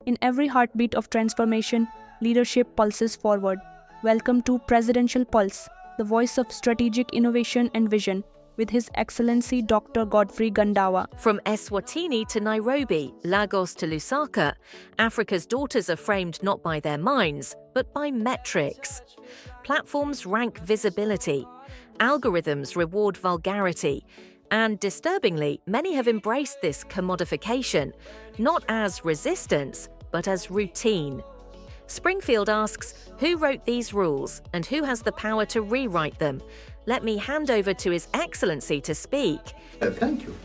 In every heartbeat of transformation, leadership pulses forward. Welcome to Presidential Pulse, the voice of strategic innovation and vision, with His Excellency Dr. Godfrey Gandawa. From Eswatini to Nairobi, Lagos to Lusaka, Africa's daughters are framed not by their minds, but by metrics. Platforms rank visibility. Algorithms reward vulgarity. And disturbingly, many have embraced this commodification, not as resistance, but as routine. Springfield asks, who wrote these rules and who has the power to rewrite them? Let me hand over to His Excellency to speak. Thank you.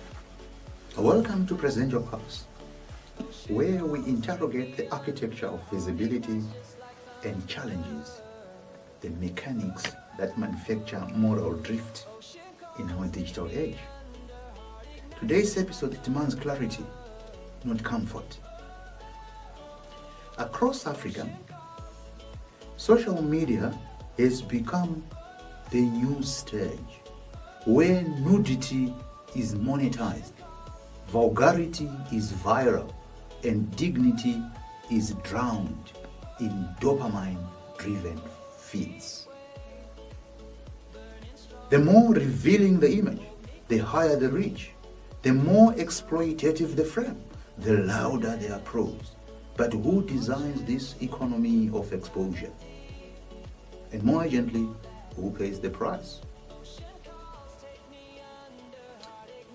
Welcome to Presidential Pulse, where we interrogate the architecture of visibility and challenges the mechanics that manufacture moral drift in our digital age. Today's episode demands clarity, not comfort. Across Africa, social media has become the new stage where nudity is monetized, vulgarity is viral, and dignity is drowned in dopamine-driven feeds. The more revealing the image, the higher the reach. The more exploitative the frame, the louder the applause. But who designs this economy of exposure? And more urgently, who pays the price?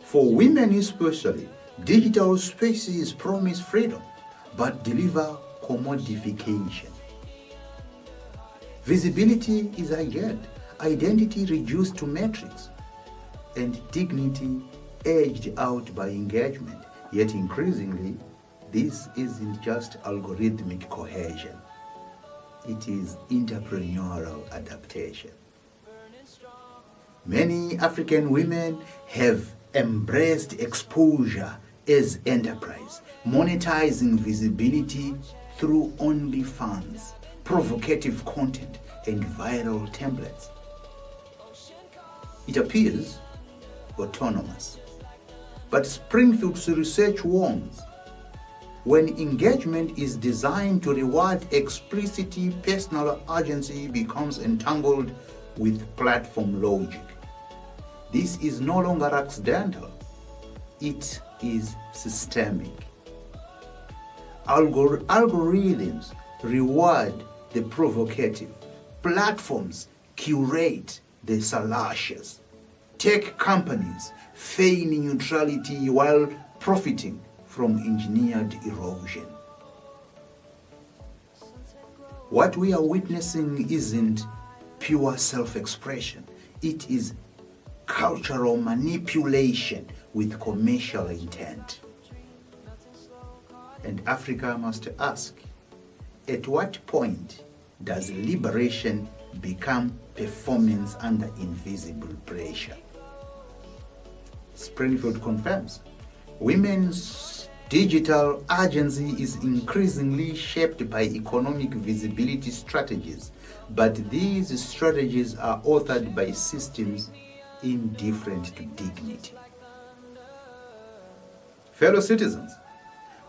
For women especially, digital spaces promise freedom, but deliver commodification. Visibility is hijacked, identity reduced to metrics, and dignity edged out by engagement. Yet increasingly, this isn't just algorithmic cohesion. It is entrepreneurial adaptation. Many African women have embraced exposure as enterprise, monetizing visibility through OnlyFans, provocative content, and viral templates. It appears autonomous. But Springfield's research warns, when engagement is designed to reward explicitity, personal agency becomes entangled with platform logic. This is no longer accidental, it is systemic. Algorithms reward the provocative, platforms curate the salacious, tech companies feigning neutrality while profiting from engineered erosion. What we are witnessing isn't pure self-expression, it is cultural manipulation with commercial intent. And Africa must ask, at what point does liberation become performance under invisible pressure? Springfield confirms, women's digital agency is increasingly shaped by economic visibility strategies, but these strategies are authored by systems indifferent to dignity. Fellow citizens,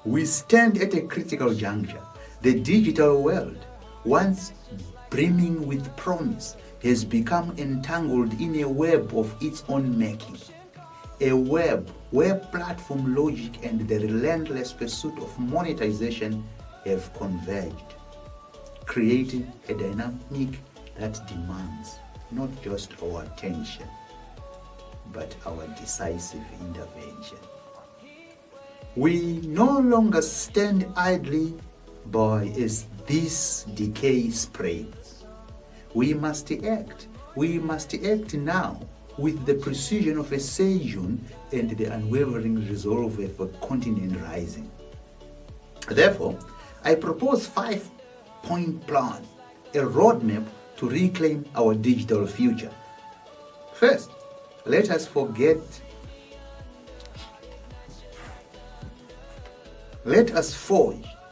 we stand at a critical juncture. The digital world, once brimming with promise, has become entangled in a web of its own making. A web where platform logic and the relentless pursuit of monetization have converged, creating a dynamic that demands not just our attention, but our decisive intervention. We no longer stand idly by as this decay spreads. We must act. We must act now with the precision of a Sejun and the unwavering resolve of a continent rising. Therefore, I propose 5-point plan, a roadmap to reclaim our digital future. First, let us forge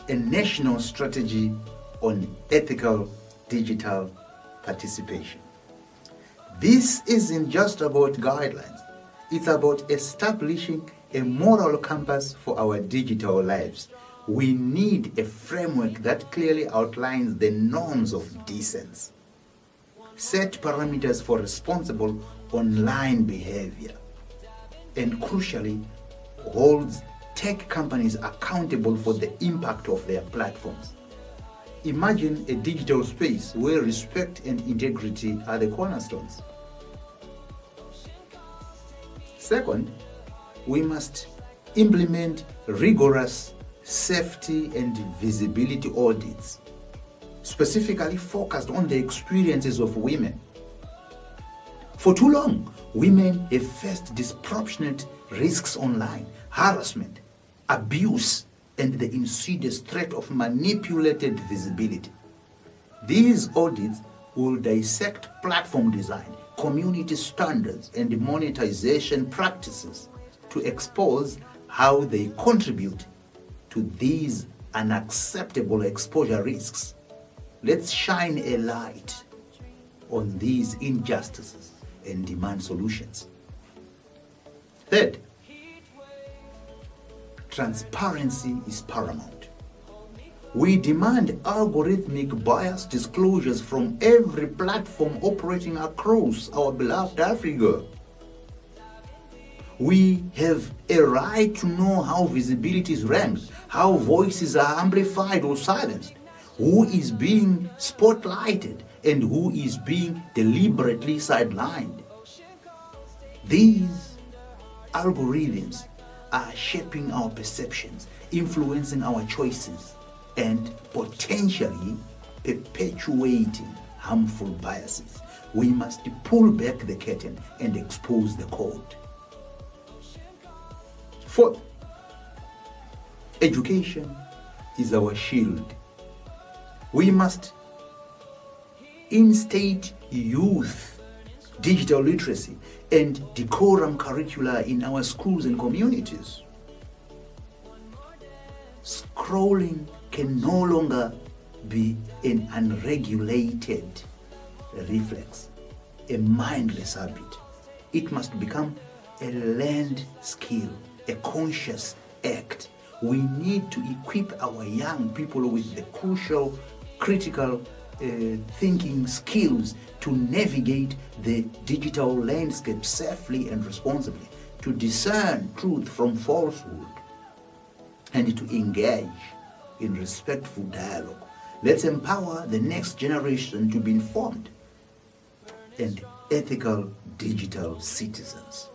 a national strategy on ethical digital participation. This isn't just about guidelines, it's about establishing a moral compass for our digital lives. We need a framework that clearly outlines the norms of decency, set parameters for responsible online behavior, and crucially, holds tech companies accountable for the impact of their platforms. Imagine a digital space where respect and integrity are the cornerstones. Second, we must implement rigorous safety and visibility audits, specifically focused on the experiences of women. For too long, women have faced disproportionate risks online, harassment, abuse, and the insidious threat of manipulated visibility. These audits will dissect platform design, community standards, and monetization practices to expose how they contribute to these unacceptable exposure risks. Let's shine a light on these injustices and demand solutions. Third, transparency is paramount. We demand algorithmic bias disclosures from every platform operating across our beloved Africa. We have a right to know how visibility is ranked, how voices are amplified or silenced, who is being spotlighted, and who is being deliberately sidelined. These algorithms are shaping our perceptions, influencing our choices, and potentially perpetuating harmful biases. We must pull back the curtain and expose the code. Fourth, education is our shield. We must instate youth digital literacy and decorum curricula in our schools and communities. Scrolling can no longer be an unregulated reflex, a mindless habit. It must become a learned skill, a conscious act. We need to equip our young people with the crucial, critical thinking skills to navigate the digital landscape safely and responsibly, to discern truth from falsehood, and to engage in respectful dialogue. Let's empower the next generation to be informed and ethical digital citizens.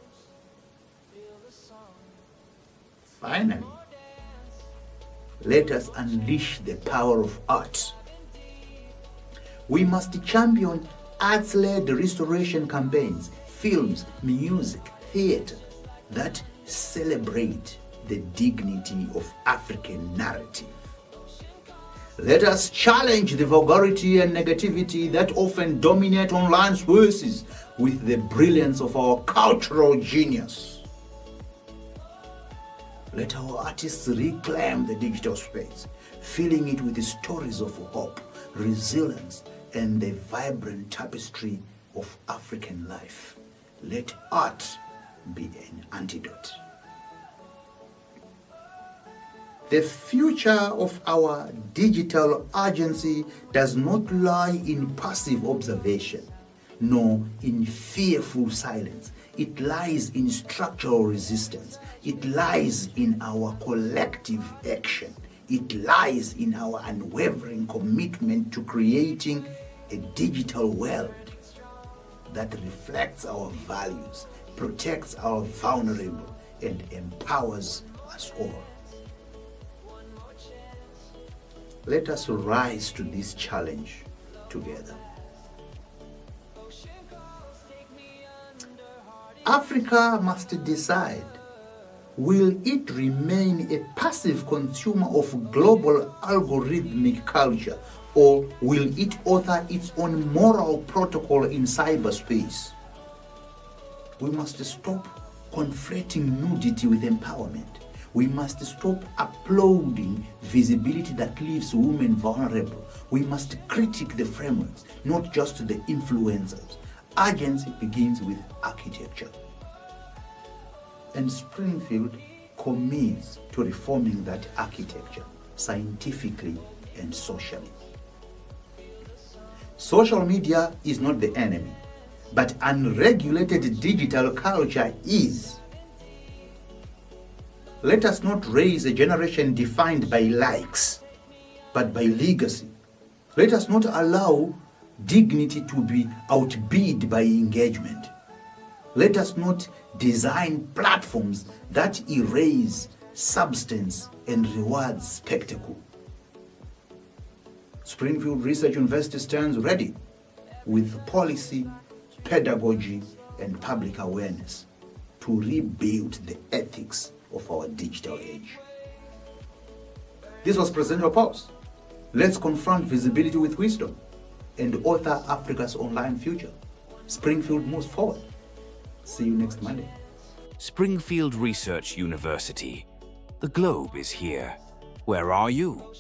Finally, let us unleash the power of art. We must champion arts-led restoration campaigns, films, music, theater that celebrate the dignity of African narrative. Let us challenge the vulgarity and negativity that often dominate online spaces with the brilliance of our cultural genius. Let our artists reclaim the digital space, filling it with the stories of hope, resilience, and the vibrant tapestry of African life. Let art be an antidote. The future of our digital agency does not lie in passive observation, nor in fearful silence. It lies in structural resistance. It lies in our collective action. It lies in our unwavering commitment to creating a digital world that reflects our values, protects our vulnerable, and empowers us all. Let us rise to this challenge together. Africa must decide, will it remain a passive consumer of global algorithmic culture, or will it author its own moral protocol in cyberspace? We must stop conflating nudity with empowerment. We must stop applauding visibility that leaves women vulnerable. We must critique the frameworks, not just the influencers. Agency begins with architecture. And Springfield commits to reforming that architecture. scientifically and socially. Social media is not the enemy, but unregulated digital culture is. Let us not raise a generation defined by likes, but by legacy. Let us not allow dignity to be outbid by engagement. Let us not design platforms that erase substance and reward spectacle. Springfield Research University stands ready with policy, pedagogy, and public awareness to rebuild the ethics of our digital age. This was Presidential Pulse. Let's confront visibility with wisdom and author Africa's online future. Springfield moves forward. See you next Monday. Springfield Research University. The globe is here. Where are you?